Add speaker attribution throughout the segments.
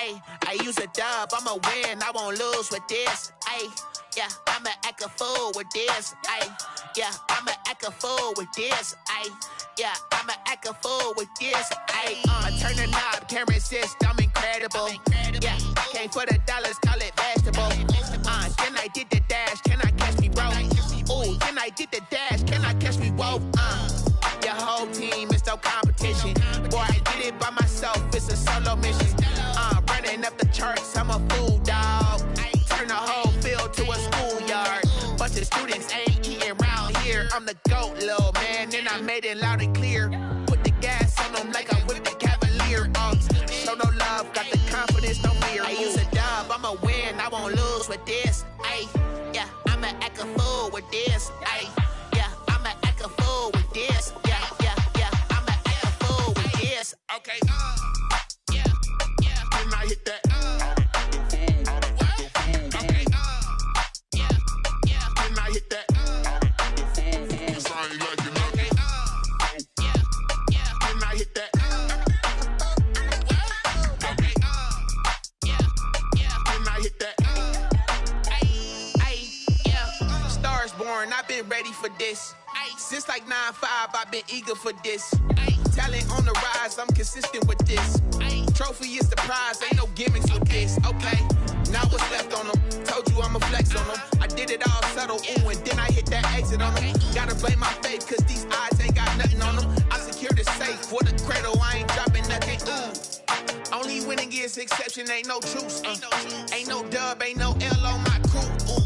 Speaker 1: Ayy, I use a dub, I'ma win, I won't lose with this. Ayy, yeah, I'ma act a fool with this. Ayy, yeah, I'ma act a fool with this. Ayy, yeah, I'ma act a fool with this. Ayy, I turn the knob, can't resist, I'm incredible. Yeah, came for the dollars, call it vegetable. Then I did the dash, can I catch me, bro? Ooh, then I did the dash, can I catch me, whoa? Your whole team is no competition. Boy, I did it by myself, it's a solo mission. Running up the charts, I'm a fool, dog. Turn the whole field to a schoolyard. Bunch of students ain't eating round here. I'm the GOAT, little man, and I made it loud and clear. Put the gas on them like I'm with the Cavalier. Show no love, got the confidence, no fear. I use a dub, I'ma win, I won't lose with this. Ay, yeah, I'ma act a fool with this. Ay, yeah, I'ma act a fool with this. Yeah, yeah, yeah, I'ma act a fool with this. Okay, yeah, yeah, when I hit that. Okay, yeah, yeah, when I hit that. I've been ready for this. Since like 9-5, I've been eager for this. Talent on the rise, I'm consistent with this. Trophy is the prize, ain't no gimmicks with this. Okay, now what's left on them? Told you I'ma flex on them. I did it all subtle, ooh, and then I hit that exit on them. Gotta blame my faith, cause these eyes ain't got nothing on them. I secured the safe for the cradle, I ain't dropping nothing, ooh. Only winning is exception, ain't no truce. Ain't no dub, ain't no L on my crew. Ooh.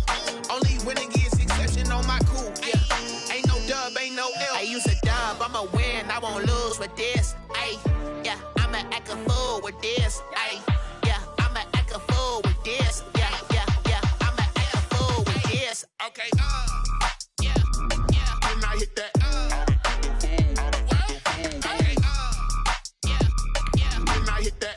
Speaker 1: Only winning is exception on my crew. Yeah. Ain't no dub, ain't no L. I use a dub, I'ma win, I won't lose with this. Ay, yeah, I'ma act a fool with this. Ay, yeah, I'ma act a fool with this. Yeah, yeah, yeah, I'ma act a fool with this. Okay, yeah, yeah, when I hit that. Okay, yeah, yeah, when I hit that.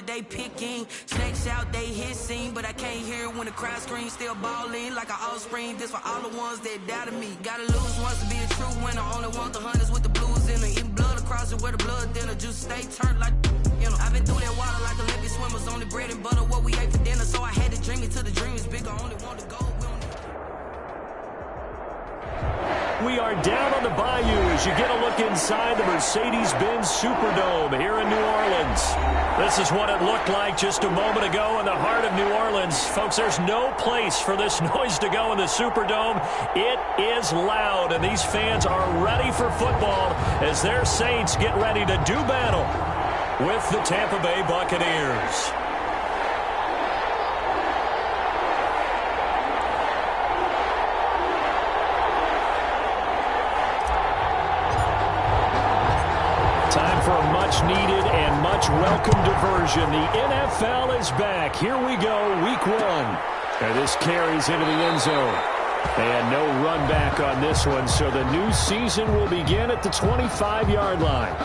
Speaker 2: They picking, snakes out, they hissing, but I can't hear it when the crowd screams. Still balling like an offspring. This for all the ones that doubted me. Gotta lose once to be a true winner. Only want the hunters with the blues in it. Eating blood across it where the blood thinner. Juice stay turned like, you know. I've been through that water like Olympic swimmers. Only bread and butter what we ate for dinner. So I had to dream it till the dream is bigger. Only want to go.
Speaker 3: We are down on the bayou as you get a look inside the Mercedes-Benz Superdome here in New Orleans. This is what it looked like just a moment ago in the heart of New Orleans. Folks, there's no place for this noise to go in the Superdome. It is loud, and these fans are ready for football as their Saints get ready to do battle with the Tampa Bay Buccaneers. Time for a much-needed and much-welcome diversion. The NFL is back. Here we go, week 1. And this carries into the end zone. And no run back on this one, so the new season will begin at the 25-yard line.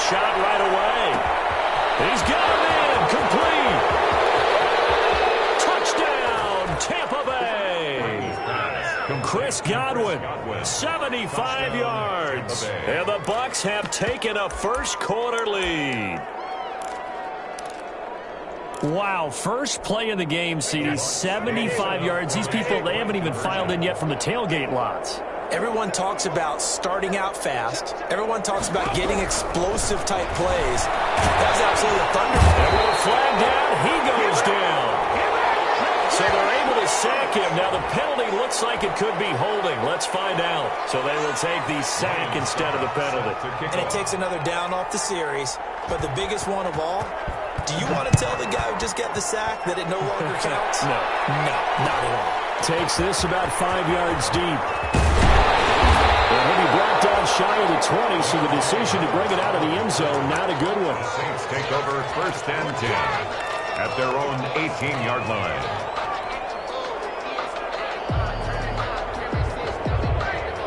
Speaker 3: shot right away. He's got him in. Complete. Touchdown, Tampa Bay. Chris Godwin, 75 yards. And the Bucs have taken a first-quarter lead. Wow, first play in the game, CD, 75 yards. These people, they haven't even filed in yet from the tailgate lots.
Speaker 4: Everyone talks about starting out fast. Everyone talks about getting explosive-type plays. That was absolutely a thunderbolt.
Speaker 3: And with a flag down, he goes down. So they're able to sack him. Now the penalty looks like it could be holding. Let's find out. So they will take the sack instead of the penalty.
Speaker 4: And it takes another down off the series. But the biggest one of all, do you want to tell the guy who just got the sack that it no longer counts?
Speaker 3: No.
Speaker 4: No, not at all.
Speaker 3: Takes this about 5 yards deep. And he'll be brought down shy of the 20, so the decision to bring it out of the end zone, not a good one.
Speaker 5: Saints take over first and 10 at their own 18-yard line.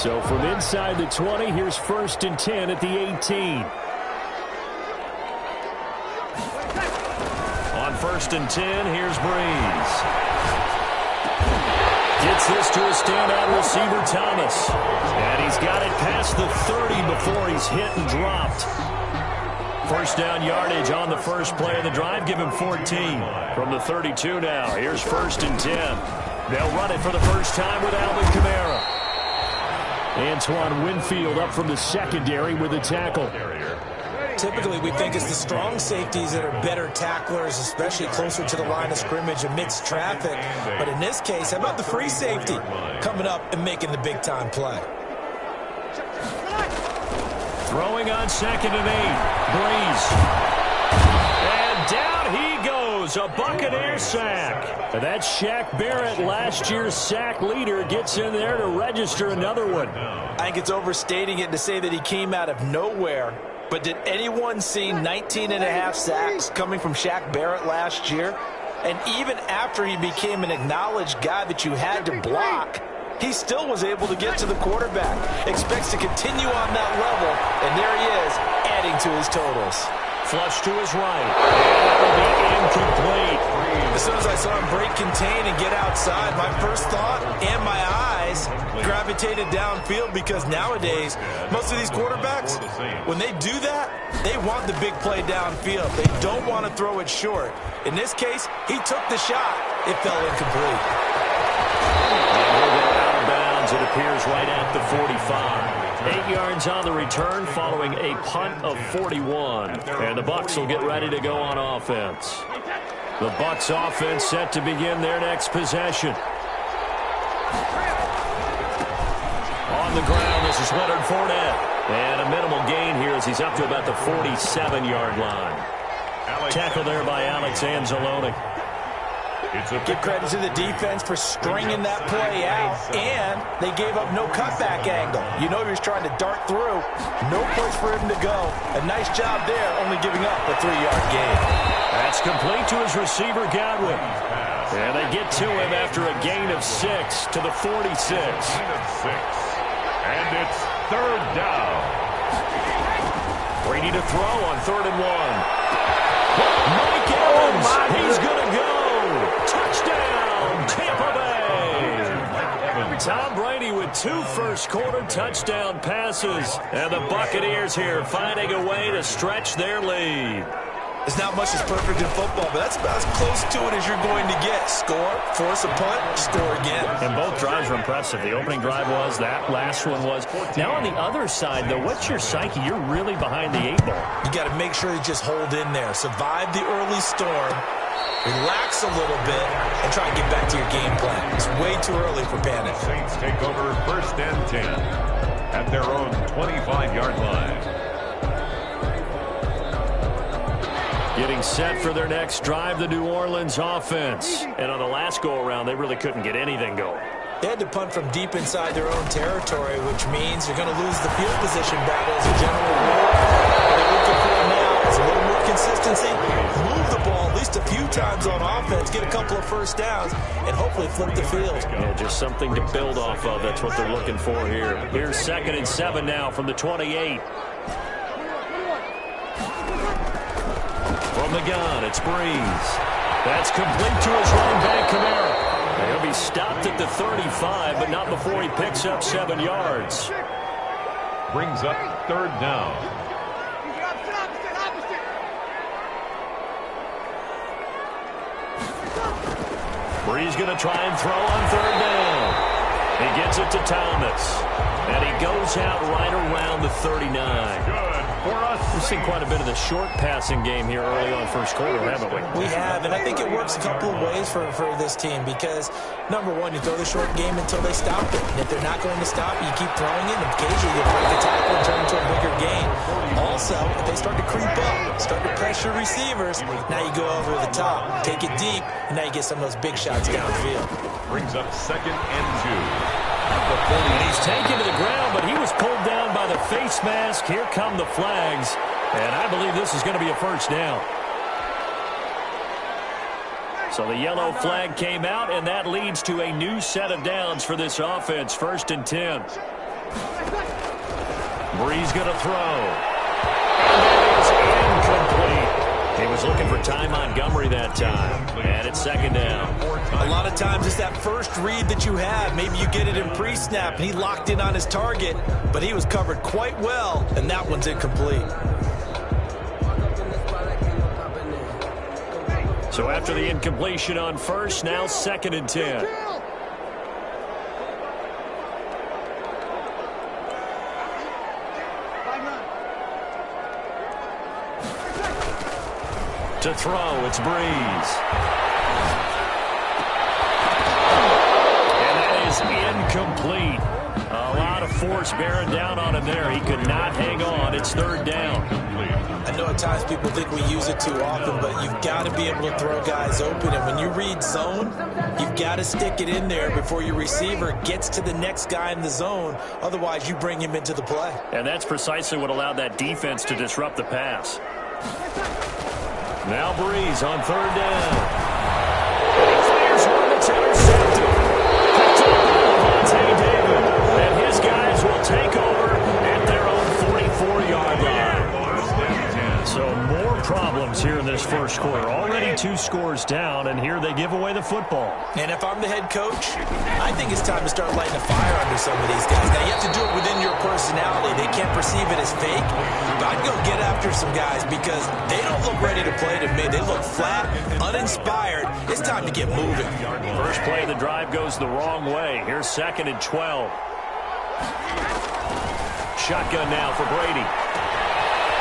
Speaker 3: So from inside the 20, here's first and 10 at the 18. On first and 10, here's Breeze. Gets this to a standout receiver, Thomas. And he's got it past the 30 before he's hit and dropped. First down yardage on the first play of the drive. Give him 14 from the 32 now. Here's first and 10. They'll run it for the first time with Alvin Kamara. Antoine Winfield up from the secondary with a tackle.
Speaker 4: Typically, we think it's the strong safeties that are better tacklers, especially closer to the line of scrimmage amidst traffic. But in this case, how about the free safety coming up and making the big-time play?
Speaker 3: Throwing on second and 8. Breeze. And down he goes. A Buccaneer sack. And that's Shaq Barrett, last year's sack leader, gets in there to register another one.
Speaker 4: I think it's overstating it to say that he came out of nowhere. But did anyone see 19.5 sacks coming from Shaq Barrett last year? And even after he became an acknowledged guy that you had to block, he still was able to get to the quarterback. Expects to continue on that level, and there he is, adding to his totals.
Speaker 3: Flush to his right. That will be incomplete.
Speaker 4: As soon as I saw him break contain and get outside, my first thought and my eyes gravitated downfield, because nowadays, most of these quarterbacks, when they do that, they want the big play downfield. They don't want to throw it short. In this case, he took the shot. It fell incomplete.
Speaker 3: Out of bounds, it appears right at the 45. 8 yards on the return following a punt of 41. And the Bucs will get ready to go on offense. The Bucs offense set to begin their next possession. On the ground, this is Leonard Fournette. And a minimal gain here as he's up to about the 47-yard line. Tackle there by Alex Anzalone.
Speaker 4: Give credit to the defense for stringing that play out, and they gave up no cutback angle. You know he was trying to dart through. No place for him to go. A nice job there, only giving up a 3-yard gain.
Speaker 3: That's complete to his receiver, Godwin. And they get to him after a gain of 6 to the 46.
Speaker 5: And it's third down.
Speaker 3: Brady to throw on 3rd and 1. Mike Evans, he's going to go. Touchdown, Tampa Bay. Tom Brady with 2 first-quarter touchdown passes. And the Buccaneers here finding a way to stretch their lead.
Speaker 4: There's not much that's perfect in football, but that's about as close to it as you're going to get. Score, force a punt, score again.
Speaker 3: And both drives were impressive. The opening drive was, that last one was. Now on the other side, though, what's your psyche? You're really behind the 8 ball.
Speaker 4: You got to make sure you just hold in there. Survive the early storm. Relax a little bit and try and get back to your game plan. It's way too early for panic.
Speaker 5: Saints take over first and 10 at their own 25-yard line.
Speaker 3: Getting set for their next drive, the New Orleans offense. And on the last go-around, they really couldn't get anything going.
Speaker 4: They had to punt from deep inside their own territory, which means you're going to lose the field position battle as a general rule. What they're looking for now is a little more consistency. Move the ball at least a few times on offense, get a couple of first downs, and hopefully flip the field.
Speaker 3: Yeah, just something to build off of. That's what they're looking for here. Here's 2nd and 7 now from the 28. From the gun, it's Breeze. That's complete to his running back, Kamara. He'll be stopped at the 35, but not before he picks up 7 yards.
Speaker 5: Brings up third down.
Speaker 3: Breeze going to try and throw on third down. He gets it to Thomas. And he goes out right around the 39.
Speaker 5: Good for us.
Speaker 3: We've seen quite a bit of the short passing game here early on first quarter, haven't we?
Speaker 4: We have, and I think it works a couple of ways for this team because, number one, you throw the short game until they stop it. And if they're not going to stop it, you keep throwing it, and occasionally you break the tackle and turn into a bigger gain. Also, if they start to creep up, start to pressure receivers, now you go over the top, take it deep, and now you get some of those big shots downfield.
Speaker 5: Brings up 2nd and 2.
Speaker 3: And he's taken to the ground, but he was pulled down by the face mask. Here come the flags, and I believe this is going to be a first down. So the yellow flag came out, and that leads to a new set of downs for this offense. 1st and 10. Breeze going to throw. And that is incomplete. He was looking for Ty Montgomery that time, and it's 2nd down.
Speaker 4: A lot of times it's that first read that you have. Maybe you get it in pre-snap, and he locked in on his target, but he was covered quite well, and that one's incomplete.
Speaker 3: So after the incompletion on first, now 2nd and 10. To throw, it's Breeze. And that is incomplete. A lot of force bearing down on him there. He could not hang on. It's 3rd down.
Speaker 4: I know at times people think we use it too often, but you've got to be able to throw guys open. And when you read zone, you've got to stick it in there before your receiver gets to the next guy in the zone. Otherwise, you bring him into the play.
Speaker 3: And that's precisely what allowed that defense to disrupt the pass. Now Breeze on 3rd down. There's one that's intercepted. Picked up by Levante David. And his guys will take over at their own 44-yard line. So more problems here in this first quarter. Already 2 scores down, and here they give away the football.
Speaker 4: And if I'm the head coach, I think it's time to start lighting a fire under some of these guys. Now, you have to do it within your personality. They can't perceive it as fake. But I'd go get after some guys because they don't look ready to play to me. They look flat, uninspired. It's time to get moving.
Speaker 3: First play of the drive goes the wrong way. Here's 2nd and 12. Shotgun now for Brady.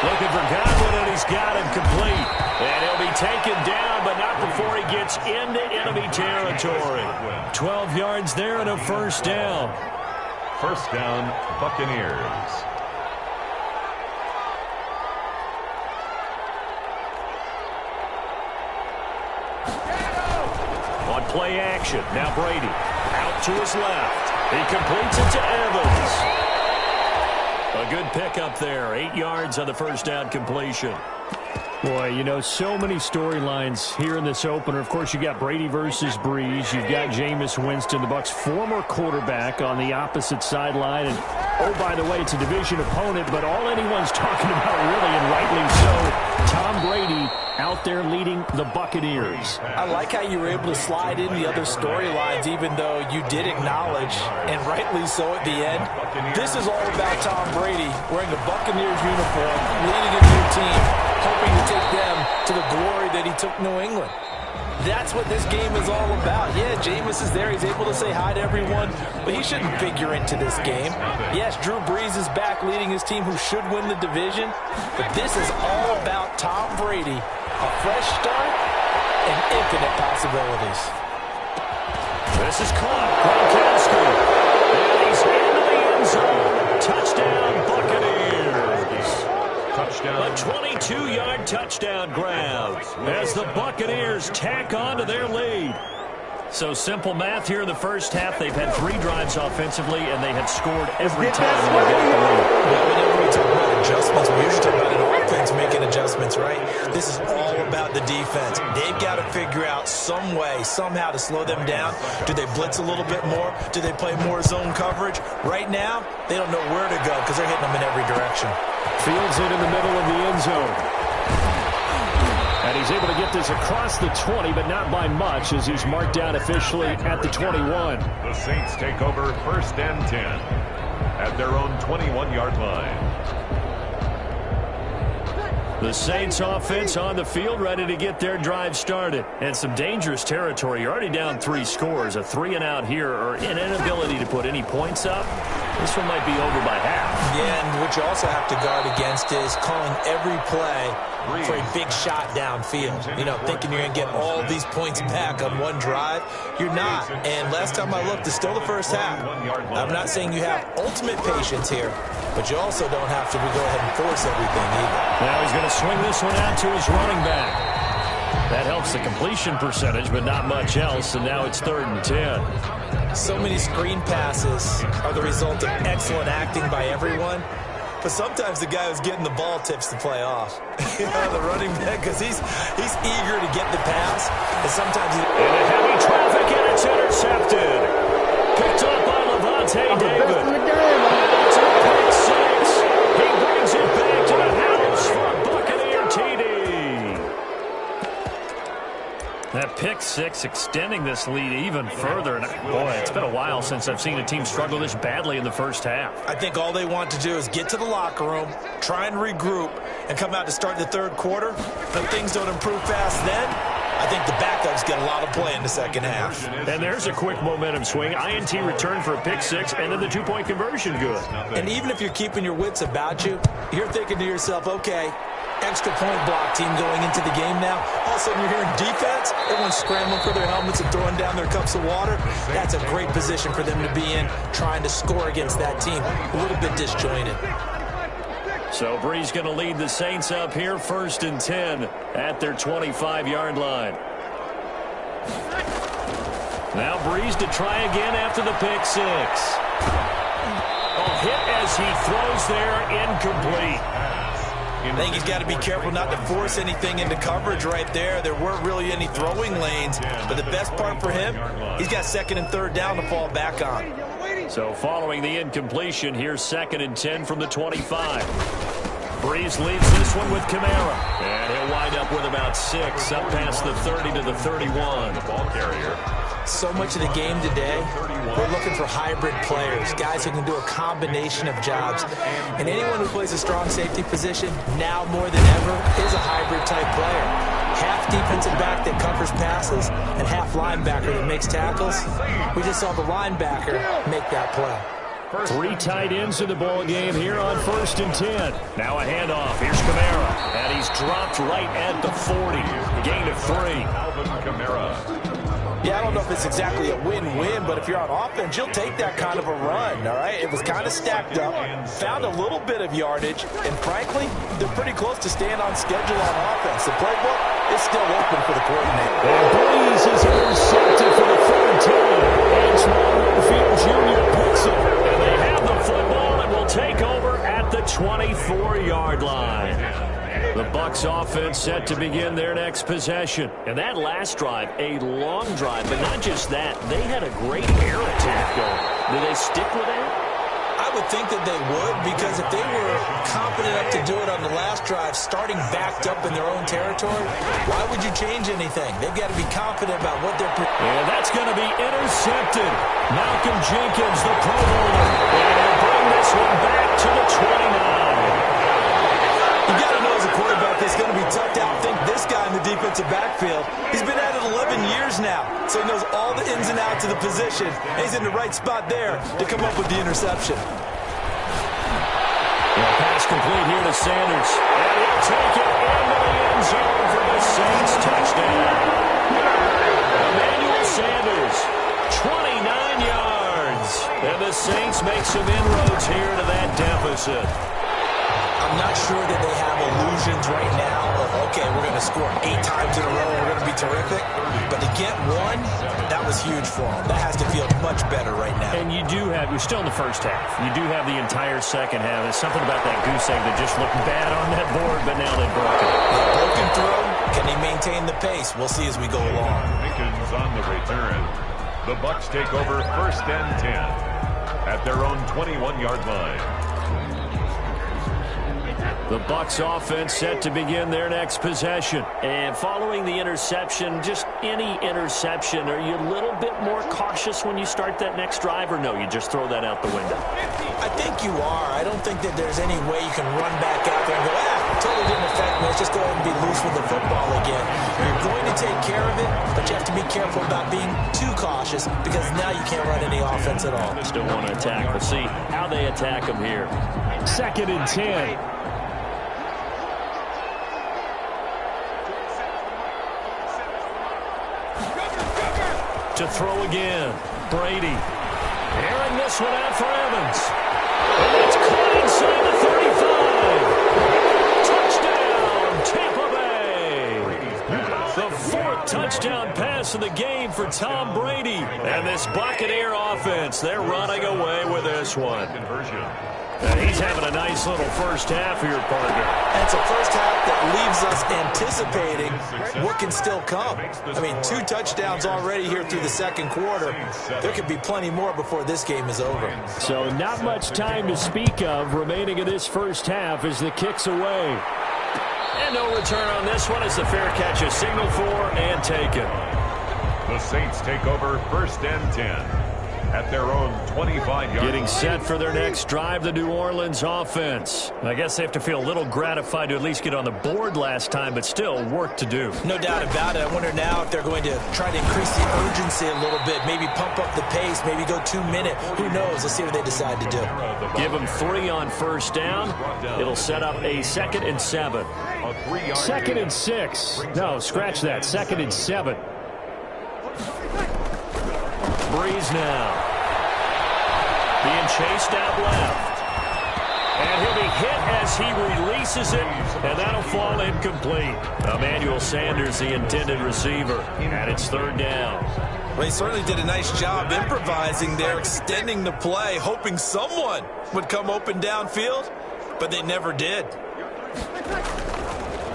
Speaker 3: Looking for Godwin, and he's got him complete. And he'll be taken down, but not before he gets into enemy territory. 12 yards there and a first down.
Speaker 5: First down, Buccaneers.
Speaker 3: On play action, now Brady. Out to his left. He completes it to Evans. A good pickup there. 8 yards on the first down completion. Boy, you know, so many storylines here in this opener. Of course, you got Brady versus Breeze. You've got Jameis Winston, the Bucs' former quarterback, on the opposite sideline. And, oh, by the way, it's a division opponent, but all anyone's talking about, really, and rightly so, Tom Brady out there leading the Buccaneers.
Speaker 4: I like how you were able to slide in the other storylines, even though you did acknowledge, and rightly so at the end, this is all about Tom Brady wearing a Buccaneers uniform, leading a new team, hoping to take them to the glory that he took New England. That's what this game is all about. Yeah, Jameis is there. He's able to say hi to everyone, but he shouldn't figure into this game. Yes, Drew Brees is back leading his team who should win the division, but this is all about Tom Brady, a fresh start and infinite possibilities.
Speaker 3: This is caught. Gronkowski. And he's into the end zone. Touchdown, Buccaneers.
Speaker 5: Touchdown.
Speaker 3: A 22-yard touchdown grab as the Buccaneers tack on to their lead. So simple math here in the first half. They've had 3 drives offensively, and they have scored every time they get the lead.
Speaker 4: Whenever we talk about adjustments, we usually talk about an offense making adjustments, right? This is all about the defense. They've got to figure out some way, somehow to slow them down. Do they blitz a little bit more? Do they play more zone coverage? Right now, they don't know where to go because they're hitting them in every direction.
Speaker 3: Fields it in the middle of the end zone. And he's able to get this across the 20, but not by much, as he's marked down officially at the 21.
Speaker 5: The Saints take over 1st and 10 at their own 21-yard line.
Speaker 3: The Saints offense on the field, ready to get their drive started. And some dangerous territory. You're already down 3 scores. A 3-and-out here, or an inability to put any points up. This one might be over by half.
Speaker 4: Yeah, and what you also have to guard against is calling every play for a big shot downfield. You know, thinking you're going to get all these points back on one drive. You're not. And last time I looked, it's still the first half. I'm not saying you have ultimate patience here, but you also don't have to go ahead and force everything either.
Speaker 3: Now he's going to swing this one out to his running back. That helps the completion percentage, but not much else, and now it's 3rd and 10.
Speaker 4: So many screen passes are the result of excellent acting by everyone, but sometimes the guy who's getting the ball tips the play off. You know, the running back, because he's eager to get the pass, and sometimes he...
Speaker 3: Into heavy traffic, and it's intercepted. Picked up by Levante David. It's a pick 6. He brings it back to the house for a Buccaneer TD. That pick 6 extending this lead even further. And boy, it's been a while since I've seen a team struggle this badly in the first half.
Speaker 4: I think all they want to do is get to the locker room, try and regroup, and come out to start the third quarter. If things don't improve fast then, I think the backups get a lot of play in the second half.
Speaker 3: And there's a quick momentum swing. INT return for a pick 6, and then the 2-point conversion good.
Speaker 4: And even if you're keeping your wits about you, you're thinking to yourself, okay, extra point block team going into the game now. All of a sudden you're hearing defense. Everyone's scrambling for their helmets and throwing down their cups of water. That's a great position for them to be in, trying to score against that team. A little bit disjointed.
Speaker 3: So Breeze going to lead the Saints up here, 1st and 10 at their 25-yard line. Now Breeze to try again after the pick 6. A hit as he throws there, incomplete.
Speaker 4: I think he's got to be careful not to force anything into coverage right there. There weren't really any throwing lanes, but the best part for him, he's got 2nd and 3rd down to fall back on.
Speaker 3: So following the incompletion, here's 2nd and 10 from the 25. Breeze leads this one with Kamara. And he'll wind up with about 6, up past the 30 to the 31.
Speaker 5: The ball carrier.
Speaker 4: So much of the game today, we're looking for hybrid players, guys who can do a combination of jobs. And anyone who plays a strong safety position, now more than ever, is a hybrid-type player. Half defensive back that covers passes and half linebacker that makes tackles. We just saw the linebacker make that play.
Speaker 3: 3 tight ends in the ball game here on 1st and 10. Now a handoff. Here's Kamara. And he's dropped right at the 40. Gain of 3.
Speaker 5: Alvin Kamara.
Speaker 4: Yeah, I don't know if it's exactly a win-win, but if you're on offense, you'll take that kind of a run, all right? It was kind of stacked up, found a little bit of yardage, and frankly, they're pretty close to staying on schedule on offense. The playbook is still open for the coordinator.
Speaker 3: And Breeze is intercepted for the 3rd time. Antoine Winfield Jr. picks it. And they have the football and will take over at the 24-yard line. The Bucs offense set to begin their next possession. And that last drive, a long drive, but not just that. They had a great air attack going. Do they stick with that?
Speaker 4: I would think that they would, because if they were confident enough to do it on the last drive, starting backed up in their own territory, why would you change anything? They've got to be confident about what they're...
Speaker 3: And that's going to be intercepted. Malcolm Jenkins, the Pro Bowler. And he'll bring this one back to the 29.
Speaker 4: You got to know as a quarterback it's going to be tough to outthink this guy in the defensive backfield. He's been at it 11 years now, so he knows all the ins and outs of the position. And he's in the right spot there to come up with the interception.
Speaker 3: Pass complete here to Sanders. And he'll take it into the end zone for the Saints touchdown. Emmanuel Sanders, 29 yards. And the Saints make some inroads here to that deficit.
Speaker 4: I'm not sure that they have illusions right now of, okay, we're going to score 8 times in a row, we're going to be terrific. But to get one, that was huge for them. That has to feel much better right now.
Speaker 3: And you do have, you're still in the first half. You do have the entire second half. There's something about that goose egg that just looked bad on that board, but now they've broken it.
Speaker 4: Yeah, broken through. Can they maintain the pace? We'll see as we go along.
Speaker 5: Pickens on the return. The Bucs take over 1st and 10 at their own 21-yard line.
Speaker 3: The Bucs offense set to begin their next possession.
Speaker 6: And following the interception, just any interception, are you a little bit more cautious when you start that next drive, or no, you just throw that out the window?
Speaker 4: I think you are. I don't think that there's any way you can run back out there and go, totally didn't affect me. Let's just go ahead and be loose with the football again. You're going to take care of it, but you have to be careful about being too cautious because now you can't run any offense at all.
Speaker 6: Still want to attack. We'll see how they attack them here.
Speaker 3: 2nd and 10. To throw again. Brady. Airing this one out for Evans. And it's caught inside the 35. Touchdown, Tampa Bay. The 4th touchdown pass of the game for Tom Brady. And this Buccaneer offense, they're running away with this one. And he's having a nice little first half here, partner.
Speaker 4: And it's a first half that leaves us anticipating what can still come. I mean, 2 touchdowns already here through the second quarter. There could be plenty more before this game is over.
Speaker 3: So not much time to speak of remaining in this first half as the kick's away.
Speaker 6: And no return on this one as the fair catch is signaled for and taken.
Speaker 5: The Saints take over 1st and 10. At their own 25-yard line.
Speaker 3: Getting set for their next drive, the New Orleans offense. I guess they have to feel a little gratified to at least get on the board last time, but still work to do.
Speaker 4: No doubt about it. I wonder now if they're going to try to increase the urgency a little bit, maybe pump up the pace, maybe go 2-minute. Who knows? Let's see what they decide to do.
Speaker 3: Give them 3 on first down. It'll set up a 2nd and 7. 2nd and 6. No, scratch that. 2nd and 7. Breeze now. Being chased out left. And he'll be hit as he releases it, and that'll fall incomplete. Emmanuel Sanders, the intended receiver, and it's 3rd down.
Speaker 4: Well, he certainly did a nice job improvising there, extending the play, hoping someone would come open downfield, but they never did.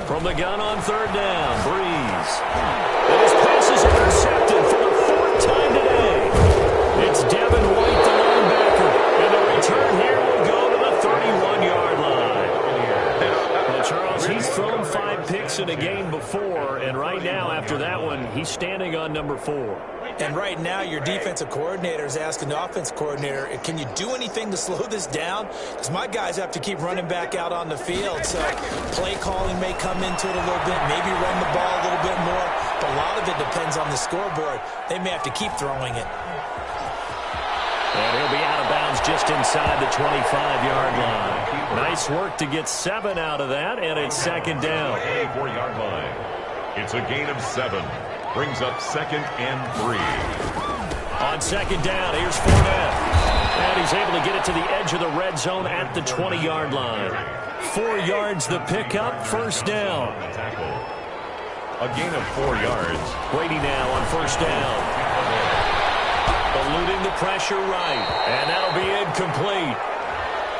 Speaker 3: From the gun on 3rd down, Breeze. And his pass is intercepted for the 4th time today. It's Devin White, the linebacker, and the return here will go to the 31-yard line. Well, Charles, he's thrown 5 picks in a game before, and right now, after that one, he's standing on number 4.
Speaker 4: And right now, your defensive coordinator is asking the offense coordinator, can you do anything to slow this down? Because my guys have to keep running back out on the field. So play calling may come into it a little bit, maybe run the ball a little bit more. But a lot of it depends on the scoreboard. They may have to keep throwing it.
Speaker 3: And he'll be out of bounds just inside the 25-yard line. Nice work to get 7 out of that, and it's 2nd down.
Speaker 5: 4-yard line. It's a gain of 7. Brings up 2nd and 3.
Speaker 3: On 2nd down, here's Fournette. And he's able to get it to the edge of the red zone at the 20-yard line. 4 yards the pickup, 1st down.
Speaker 5: A gain of 4 yards.
Speaker 3: Brady now on 1st down. Eluding the pressure right. And that'll be incomplete.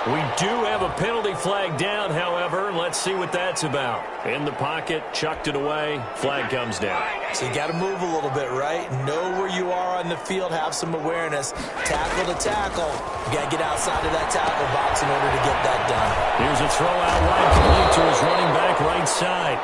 Speaker 3: We do have a penalty flag down, however. Let's see what that's about. In the pocket, chucked it away. Flag comes down.
Speaker 4: So you got to move a little bit, right? Know where you are on the field. Have some awareness. Tackle to tackle. You got to get outside of that tackle box in order to get that done.
Speaker 3: Here's a throw out wide complete to his running back right side.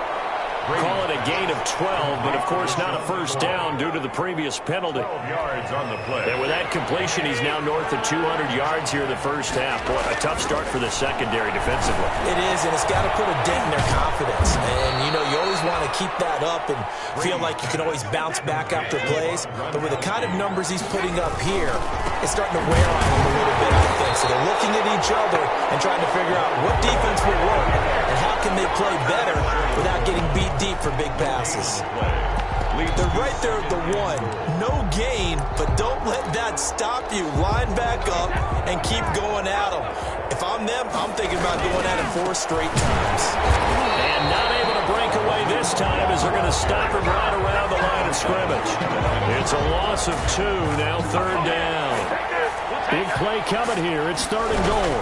Speaker 3: Call it a gain of 12, but of course not a first down due to the previous penalty.
Speaker 5: 12 yards on the play.
Speaker 3: And with that completion, he's now north of 200 yards here in the first half. Boy, a tough start for the secondary defensively.
Speaker 4: It is, and it's got to put a dent in their confidence. And, you know, you always want to keep that up and feel like you can always bounce back after plays. But with the kind of numbers he's putting up here, it's starting to wear on him a little bit, I think. So they're looking at each other and trying to figure out what defense will work and how can they play better without getting beat deep for big passes. They're right there at the 1. No gain, but don't let that stop you. Line back up and keep going at them. If I'm them, I'm thinking about going at him 4 straight times.
Speaker 3: And not able to break away this time as they're going to stop him right around the line of scrimmage. It's a loss of 2, now 3rd down. Big play coming here. It's 3rd and goal.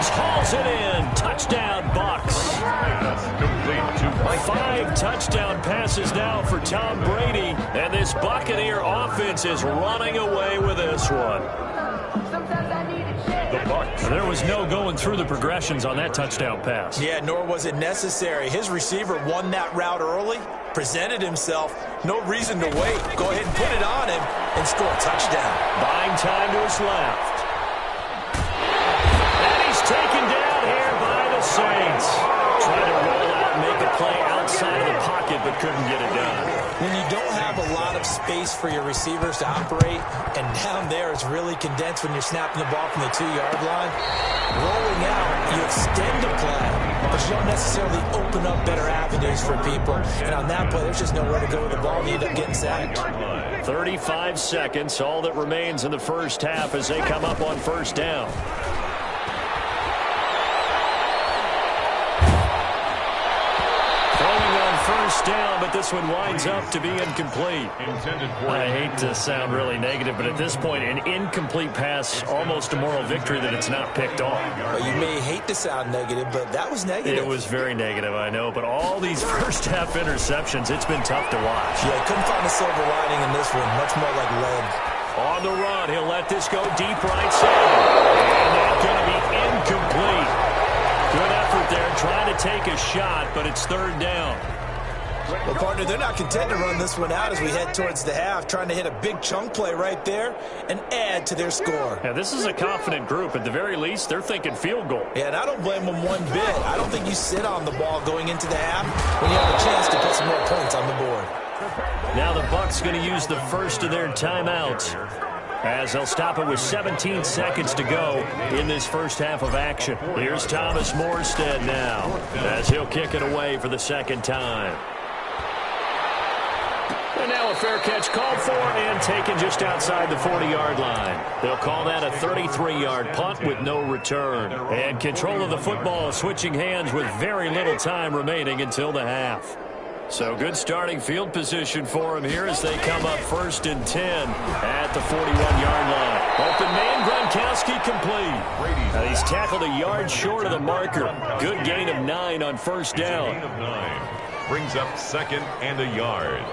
Speaker 3: Hauls it in. Touchdown, Bucs. 5 touchdown passes now for Tom Brady, and this Buccaneer offense is running away with this one.
Speaker 5: The Bucks.
Speaker 3: There was no going through the progressions on that touchdown pass.
Speaker 4: Yeah, nor was it necessary. His receiver won that route early, presented himself. No reason to wait. Go ahead and put it on him and score a touchdown.
Speaker 3: Buying time to his left. And he's taken down here by the Saints. Trying to roll out and make a play outside of the pocket, but couldn't get it done.
Speaker 4: When you don't have a lot of space for your receivers to operate, and down there it's really condensed when you're snapping the ball from the 2-yard line, rolling out, you extend the play, but you don't necessarily open up better avenues for people. And on that play, there's just nowhere to go with the ball, and you end up getting sacked.
Speaker 3: 35 seconds, all that remains in the first half as they come up on first down. First down, but this one winds up to be incomplete. I hate to sound really negative, but at this point, an incomplete pass, almost a moral victory that it's not picked off.
Speaker 4: Well, you may hate to sound negative, but that was negative.
Speaker 3: It was very negative, I know, but all these first-half interceptions, it's been tough to watch.
Speaker 4: Yeah, couldn't find a silver lining in this one, much more like lead.
Speaker 3: On the run, he'll let this go deep right side, and that's going to be incomplete. Good effort there, trying to take a shot, but it's third down.
Speaker 4: Well, partner, they're not content to run this one out as we head towards the half, trying to hit a big chunk play right there and add to their score.
Speaker 3: Yeah, this is a confident group. At the very least, they're thinking field goal.
Speaker 4: Yeah, and I don't blame them one bit. I don't think you sit on the ball going into the half when you have a chance to put some more points on the board.
Speaker 3: Now the Bucs going to use the first of their timeouts as they'll stop it with 17 seconds to go in this first half of action. Here's Thomas Morstead now as he'll kick it away for the second time. And now a fair catch called for and taken just outside the 40-yard line. They'll call that a 33-yard punt with no return. And control of the football switching hands with very little time remaining until the half. So good starting field position for him here as they come up 1st and 10 at the 41-yard line. Open man, Gronkowski complete. Now he's tackled a yard short of the marker. Good gain of 9 on first down.
Speaker 5: Gain of 9 brings up 2nd and a yard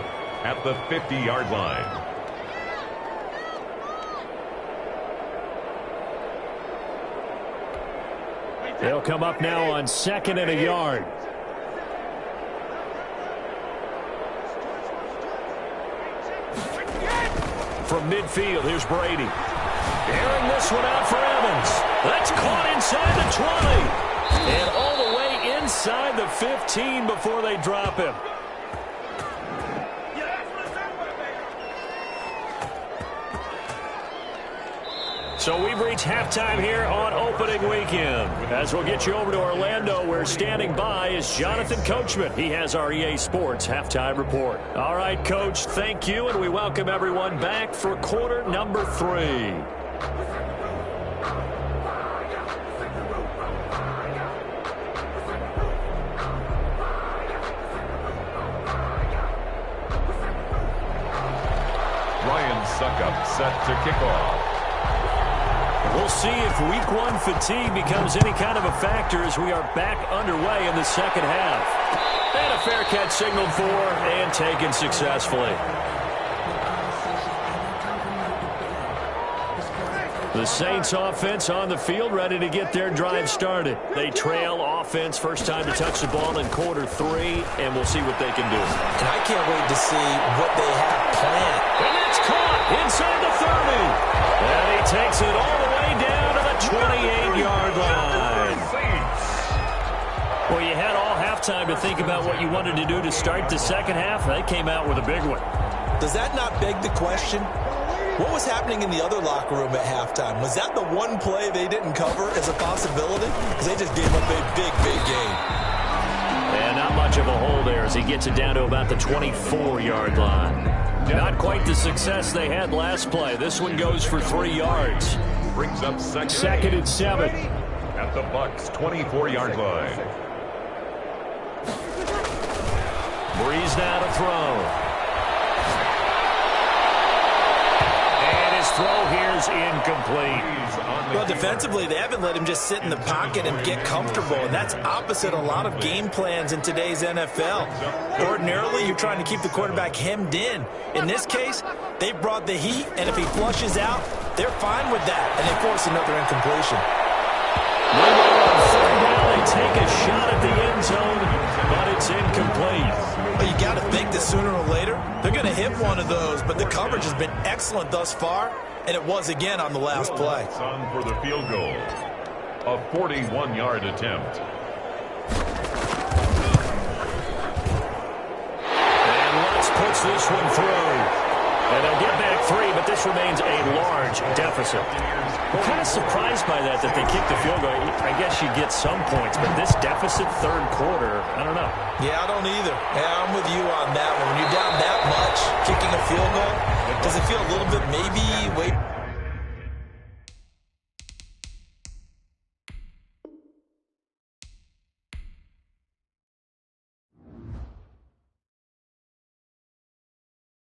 Speaker 5: at the 50-yard line.
Speaker 3: They'll come up now on 2nd and a yard. From midfield, here's Brady. Airing this one out for Evans. That's caught inside the 20. And all the way inside the 15 before they drop him. So we've reached halftime here on opening weekend. As we'll get you over to Orlando, where standing by is Jonathan Coachman. He has our EA Sports halftime report. All right, Coach, thank you, and we welcome everyone back for quarter number 3.
Speaker 5: Ryan Suckup set to kick off.
Speaker 3: We'll see if week 1 fatigue becomes any kind of a factor as we are back underway in the second half. And a fair catch signaled for and taken successfully. The Saints offense on the field ready to get their drive started. They trail offense first time to touch the ball in quarter 3, and we'll see what they can do.
Speaker 4: And I can't wait to see what they have planned.
Speaker 3: And it's caught inside the 30. And he takes it all the way down to the 28-yard line. Well, you had all halftime to think about what you wanted to do to start the second half. They came out with a big one.
Speaker 4: Does that not beg the question? What was happening in the other locker room at halftime? Was that the one play they didn't cover as a possibility? Because they just gave up a big, big game.
Speaker 3: And not much of a hole there as he gets it down to about the 24-yard line. Not quite the success they had last play. This one goes for 3 yards.
Speaker 5: Brings up
Speaker 3: 2nd and 7.
Speaker 5: At the Bucs' 24-yard line.
Speaker 3: Breeze now to throw. Throw here's incomplete.
Speaker 4: Well, defensively, they haven't let him just sit in the pocket and get comfortable, and that's opposite a lot of game plans in today's NFL. Ordinarily, you're trying to keep the quarterback hemmed in. In this case, they brought the heat, and if he flushes out, They're fine with that, and they force another incompletion.
Speaker 3: Meanwhile, on third down, they take a shot at the end zone, but it's incomplete.
Speaker 4: But you got to think that sooner or later, they're going to hit one of those, but the coverage has been excellent thus far, and it was again on the last play.
Speaker 5: On for the field goal. A 41-yard attempt.
Speaker 3: And Lutz puts this one through. And they'll get back 3, but this remains a large deficit. I'm kind of surprised by that they kicked the field goal. I guess you get some points, but this deficit third quarter, I don't know.
Speaker 4: Yeah, I don't either. Yeah, I'm with you on that one. When you're down that much, kicking a field goal, does it feel a little bit maybe